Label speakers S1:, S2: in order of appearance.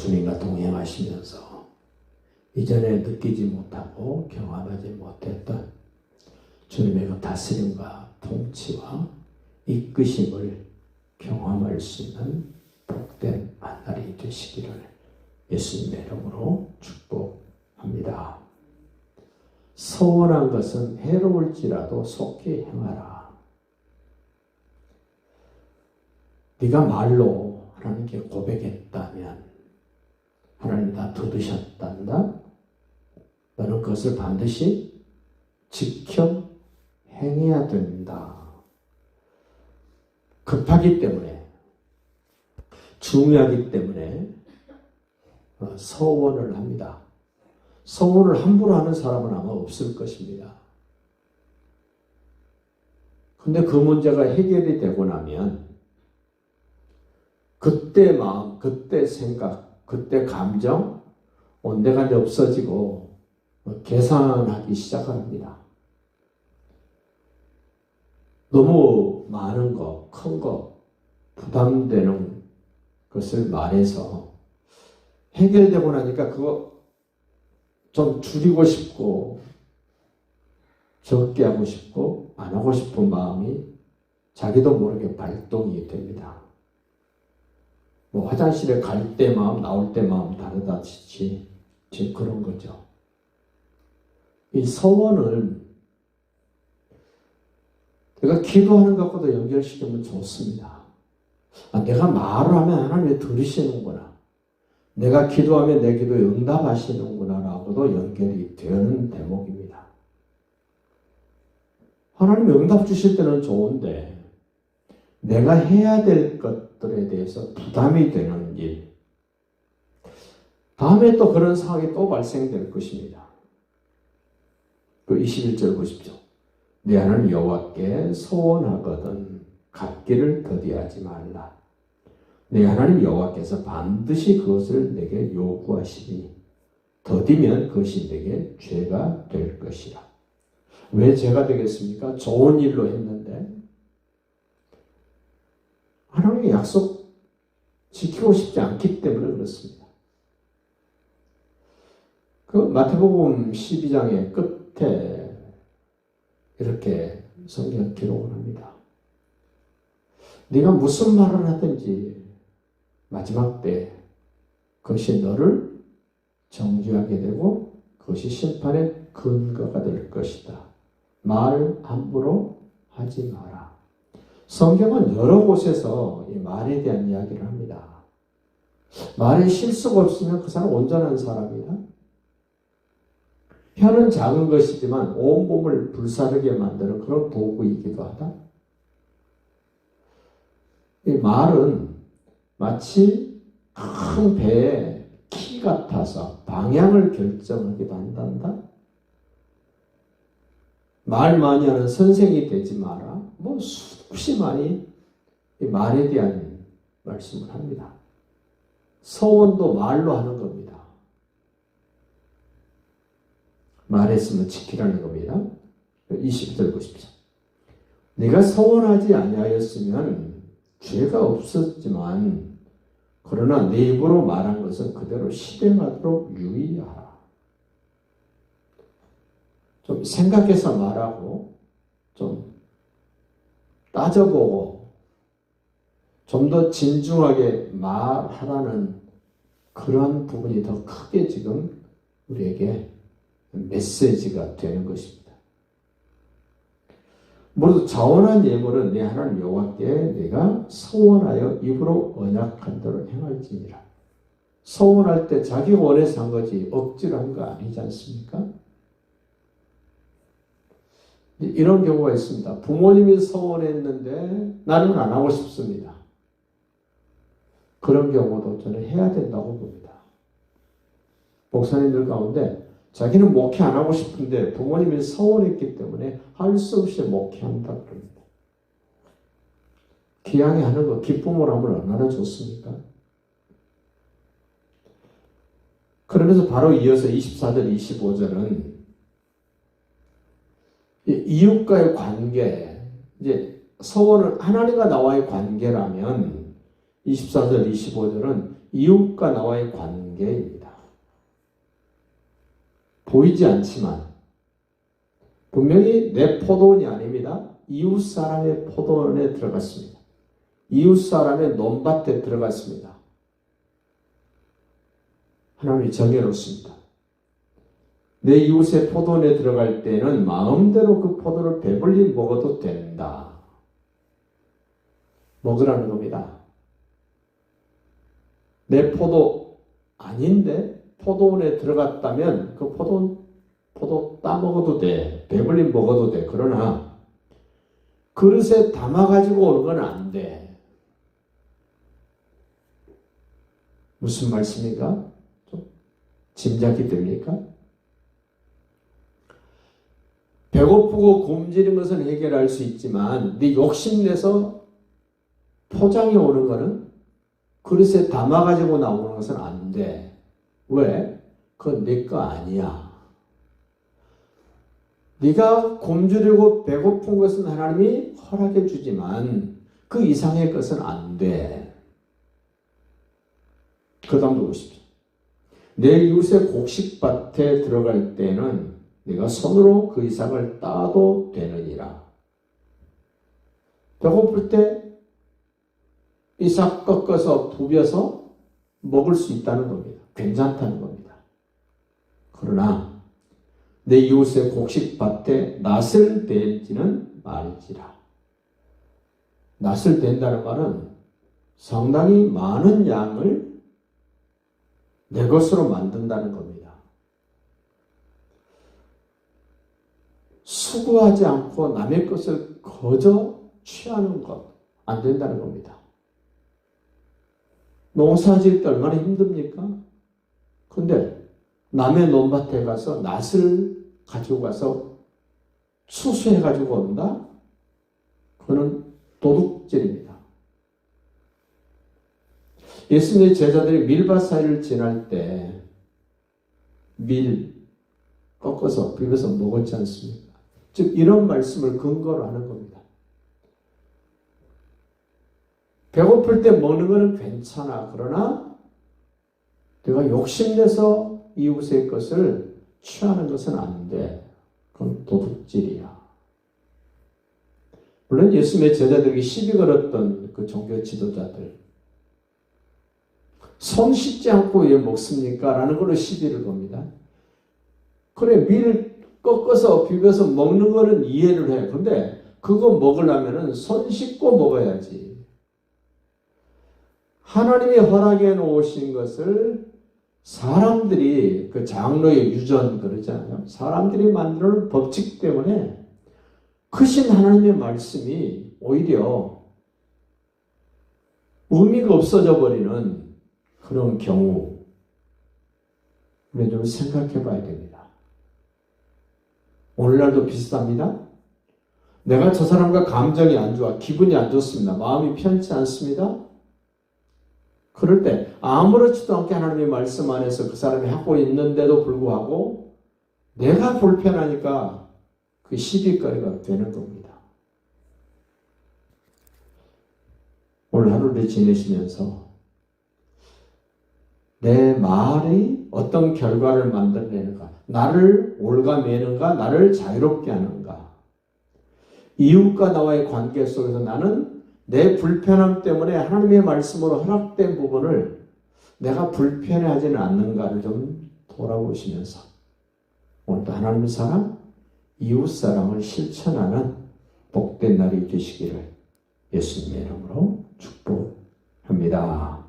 S1: 주님과 동행하시면서 이전에 느끼지 못하고 경험하지 못했던 주님의 그 다스림과 통치와 이끄심을 경험할 수 있는 복된 한 날이 되시기를 예수님의 이름으로 축복합니다. 서원한 것은 해로울지라도 속히 행하라. 네가 말로 하나님께 고백했다면 하나님 다 들으셨단다. 너는 그것을 반드시 지켜 행해야 된다. 급하기 때문에, 중요하기 때문에 서원을 합니다. 서원을 함부로 하는 사람은 아마 없을 것입니다. 근데 그 문제가 해결이 되고 나면 그때 마음, 그때 생각, 그때 감정 온데간데 없어지고 계산하기 시작합니다. 너무 많은 거, 큰 거, 부담되는 것을 말해서 해결되고 나니까 그거 좀 줄이고 싶고 적게 하고 싶고 안 하고 싶은 마음이 자기도 모르게 발동이 됩니다. 뭐 화장실에 갈 때 마음, 나올 때 마음 다르다듯이 그런 거죠. 이 서원을 내가 기도하는 것과도 연결시키면 좋습니다. 내가 말을 하면 하나님이 들으시는구나. 내가 기도하면 내 기도에 응답하시는구나 라고도 연결이 되는 대목입니다. 하나님이 응답 주실 때는 좋은데 내가 해야 될 것들에 대해서 부담이 되는 일, 다음에 또 그런 상황이 또 발생될 것입니다. 그 21절 보십시오. 내 하나님 여호와께 소원하거든 갚기를 더디하지 말라. 내 하나님 여호와께서 반드시 그것을 내게 요구하시니 더디면 그것이 내게 죄가 될 것이라. 왜 죄가 되겠습니까? 좋은 일로 했는데 하나님의 약속 지키고 싶지 않기 때문에 그렇습니다. 그 마태복음 12장의 끝에 이렇게 성경 기록을 합니다. 네가 무슨 말을 하든지 마지막 때 그것이 너를 정죄하게 되고 그것이 심판의 근거가 될 것이다. 말 함부로 하지 마라. 성경은 여러 곳에서 이 말에 대한 이야기를 합니다. 말에 실수가 없으면 그 사람은 온전한 사람이다. 혀는 작은 것이지만 온몸을 불사르게 만드는 그런 도구이기도 하다. 이 말은 마치 큰 배의 키 같아서 방향을 결정하기도 한단다. 말 많이 하는 선생이 되지 마라. 뭐 수없이 많이 이 말에 대한 말씀을 합니다. 서원도 말로 하는 겁니다. 말했으면 지키라는 겁니다. 20절 보십시오. 네가 서원하지 아니하였으면 죄가 없었지만 그러나 네 입으로 말한 것은 그대로 실행하도록 유의하라. 좀 생각해서 말하고 좀 따져보고 좀 더 진중하게 말하라는 그런 부분이 더 크게 지금 우리에게 메시지가 되는 것입니다. 모두 자원한 예물은 내 하나님 여호와께 내가 서원하여 입으로 언약한 대로 행할지니라. 서원할 때 자기 원해서 한 거지 억지로 한 거 아니지 않습니까? 이런 경우가 있습니다. 부모님이 서원했는데 나는 안 하고 싶습니다. 그런 경우도 저는 해야 된다고 봅니다. 목사님들 가운데 자기는 목회 안 하고 싶은데 부모님이 서원했기 때문에 할 수 없이 목회한다 그럽니다. 기양이 하는 거 기쁨으로 하면 얼마나 좋습니까? 그러면서 바로 이어서 24절, 25절은 이웃과의 관계, 이제 서원은 하나님과 나와의 관계라면 24절, 25절은 이웃과 나와의 관계입니다. 보이지 않지만 분명히 내 포도원이 아닙니다. 이웃 사람의 포도원에 들어갔습니다. 이웃 사람의 논밭에 들어갔습니다. 하나님이 정해놓습니다. 내 이웃의 포도원에 들어갈 때는 마음대로 그 포도를 배불리 먹어도 된다. 먹으라는 겁니다. 내 포도 아닌데 포도원에 들어갔다면 그 포도 따먹어도 돼. 배불리 먹어도 돼. 그러나 그릇에 담아가지고 오는 건 안 돼. 무슨 말씀입니까? 좀 짐작이 됩니까? 배고프고 굶주린 것은 해결할 수 있지만 네 욕심내서 포장해 오는 것은 그릇에 담아가지고 나오는 것은 안 돼. 왜? 그건 내 거 아니야. 네가 굶주리고 배고픈 것은 하나님이 허락해 주지만 그 이상의 것은 안 돼. 그 다음 보십시오. 내 이웃의 곡식밭에 들어갈 때는 네가 손으로 그 이삭을 따도 되느니라. 배고플 때 이삭 꺾어서 부벼서 먹을 수 있다는 겁니다. 괜찮다는 겁니다. 그러나 내 이웃의 곡식밭에 낫을 댄지는 말지라. 낫을 댄다는 말은 상당히 많은 양을 내 것으로 만든다는 겁니다. 수고하지 않고 남의 것을 거저 취하는 것 안 된다는 겁니다. 농사 지을 때 얼마나 힘듭니까? 근데 남의 논밭에 가서 낫을 가지고 가서 추수해 가지고 온다? 그거는 도둑질입니다. 예수님의 제자들이 밀밭 사이를 지날 때 밀 꺾어서 비벼서 먹었지 않습니까? 즉 이런 말씀을 근거로 하는 겁니다. 배고플 때 먹는 것은 괜찮아. 그러나 내가 욕심내서 이웃의 것을 취하는 것은 안 돼. 그건 도둑질이야. 물론 예수님의 제자들에게 시비 걸었던 그 종교 지도자들, 손 씻지 않고 왜 먹습니까? 라는 걸로 시비를 겁니다. 그래, 밀 꺾어서 비벼서 먹는 거는 이해를 해. 근데 그거 먹으려면 손 씻고 먹어야지. 하나님이 허락해 놓으신 것을 사람들이, 그 장로의 유전 그러잖아요. 사람들이 만들어 놓은 법칙 때문에 크신 하나님의 말씀이 오히려 의미가 없어져 버리는 그런 경우, 우리 좀 생각해 봐야 됩니다. 오늘날도 비슷합니다. 내가 저 사람과 감정이 안 좋아, 기분이 안 좋습니다. 마음이 편치 않습니다. 그럴 때 아무렇지도 않게 하나님의 말씀 안에서 그 사람이 하고 있는데도 불구하고 내가 불편하니까 그 시비거리가 되는 겁니다. 오늘 하루를 지내시면서 내 말이 어떤 결과를 만들어내는가, 나를 올가매는가, 나를 자유롭게 하는가, 이웃과 나와의 관계 속에서 나는 내 불편함 때문에 하나님의 말씀으로 허락된 부분을 내가 불편해하지는 않는가를 좀 돌아보시면서 오늘도 하나님의 사랑, 이웃 사랑을 실천하는 복된 날이 되시기를 예수님의 이름으로 축복합니다.